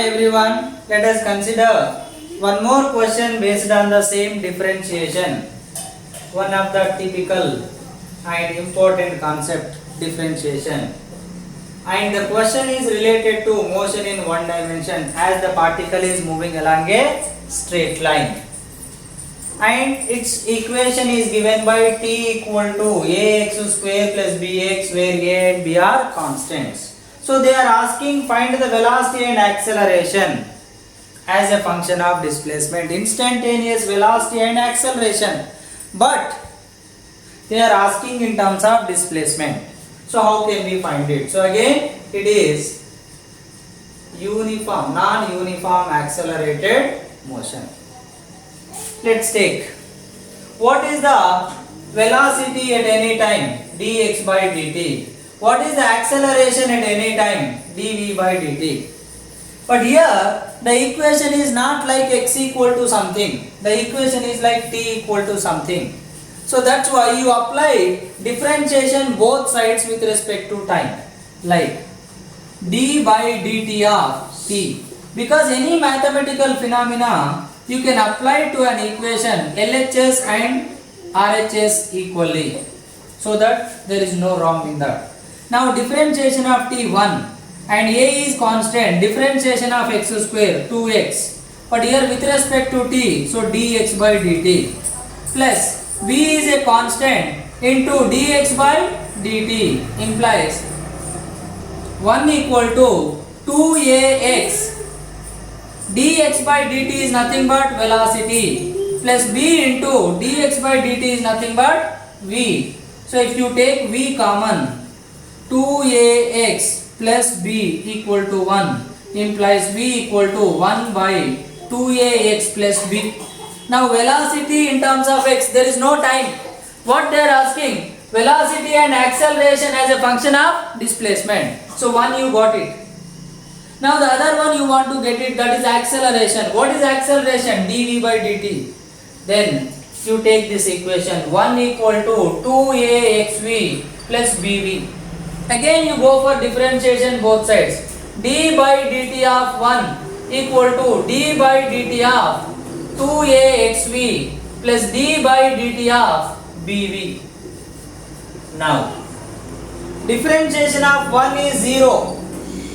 everyone, let us consider one more question based on the same differentiation. One of the typical and important concept, differentiation. And the question is related to motion in one dimension as the particle is moving along a straight line. And its equation is given by t equal to ax square plus bx, where a and b are constants. So they are asking find the velocity and acceleration as a function of displacement, instantaneous velocity and acceleration, but they are asking in terms of displacement. So how can we find it? So again it is uniform, non-uniform accelerated motion. Let's take, what is the velocity at any time? Dx by dt. What is the acceleration at any time? dv by dt. But here the equation is not like x equal to something. The equation is like t equal to something. So that's why you apply differentiation both sides with respect to time. Like d by dt of t. Because any mathematical phenomena you can apply to an equation LHS and RHS equally. So that there is no wrong in that. Now differentiation of t1 and a is constant, differentiation of x square 2x, but here with respect to t, so dx by dt, plus b is a constant into dx by dt implies 1 equal to 2ax. dx by dt is nothing but velocity, plus b into dx by dt is nothing but v. So if you take v common, 2ax plus b equal to 1 implies v equal to 1 by 2ax plus b. Now velocity in terms of x, there is no time. What they are asking? Velocity and acceleration as a function of displacement. So one you got it. Now the other one you want to get it, that is acceleration. What is acceleration? dv by dt. Then you take this equation 1 equal to 2axv plus bv. Again you go for differentiation both sides. d by dt of 1 equal to d by dt of 2axv plus d by dt of bv. Now differentiation of 1 is 0.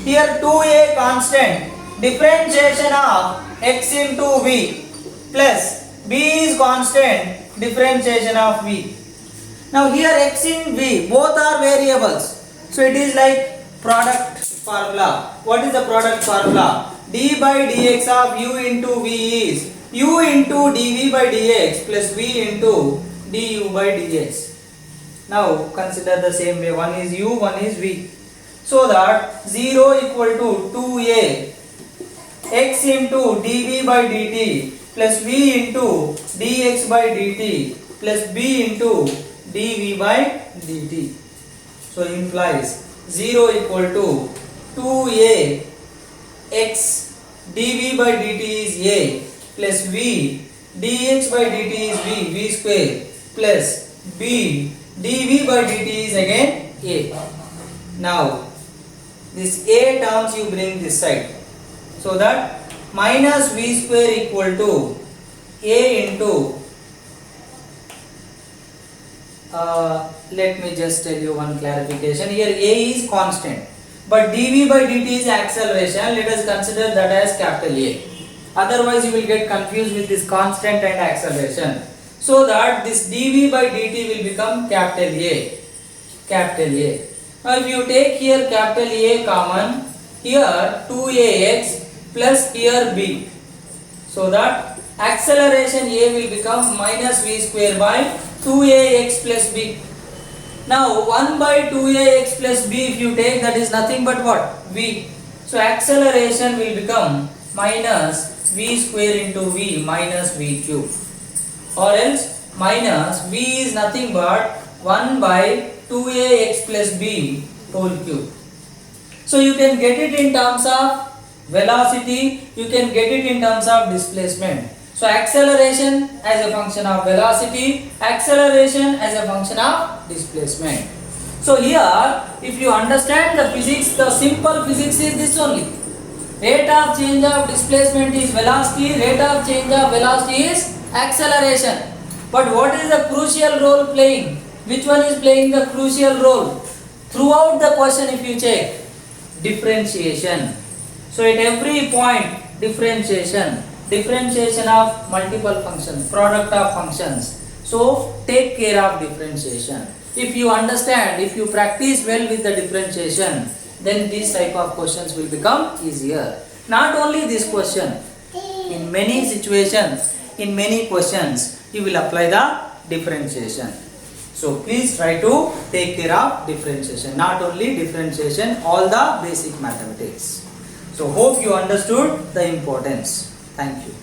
Here 2a constant. Differentiation of x into v plus b is constant. Differentiation of v. Now here x in v both are variables. So it is like product formula. What is the product formula? d by dx of u into v is u into dv by dx plus v into du by dx. Now consider the same way. One is u, one is v. So that 0 equal to 2a x into dv by dt plus v into dx by dt plus b into dv by dt. So implies 0 equal to 2a x dv by dt is a plus v dx by dt is v square plus b dv by dt is again a. Now this a terms you bring this side, so that minus v square equal to a into let me just tell you one clarification. Here a is constant, but dv by dt is acceleration. Let us consider that as capital A. Otherwise you will get confused with this constant and acceleration. So that this dv by dt will become capital A. Capital A. Now if you take here capital A common, here 2ax plus here b. So that acceleration A will become minus v square by 2ax plus b. Now 1 by 2ax plus b if you take, that is nothing but what? V. So acceleration will become minus v square into v minus v cube, or else minus v is nothing but 1 by 2ax plus b whole cube. So you can get it in terms of velocity, you can get it in terms of displacement. So acceleration as a function of velocity, acceleration as a function of displacement. So here if you understand the physics, the simple physics is this only. Rate of change of displacement is velocity, rate of change of velocity is acceleration. But what is the crucial role playing? Which one is playing the crucial role? Throughout the question if you check, differentiation. So at every point, differentiation. Differentiation of multiple functions, product of functions. So take care of differentiation. If you understand, if you practice well with the differentiation, then these type of questions will become easier. Not only this question, in many situations, in many questions, you will apply the differentiation. So please try to take care of differentiation. Not only differentiation, all the basic mathematics. So hope you understood the importance. Thank you.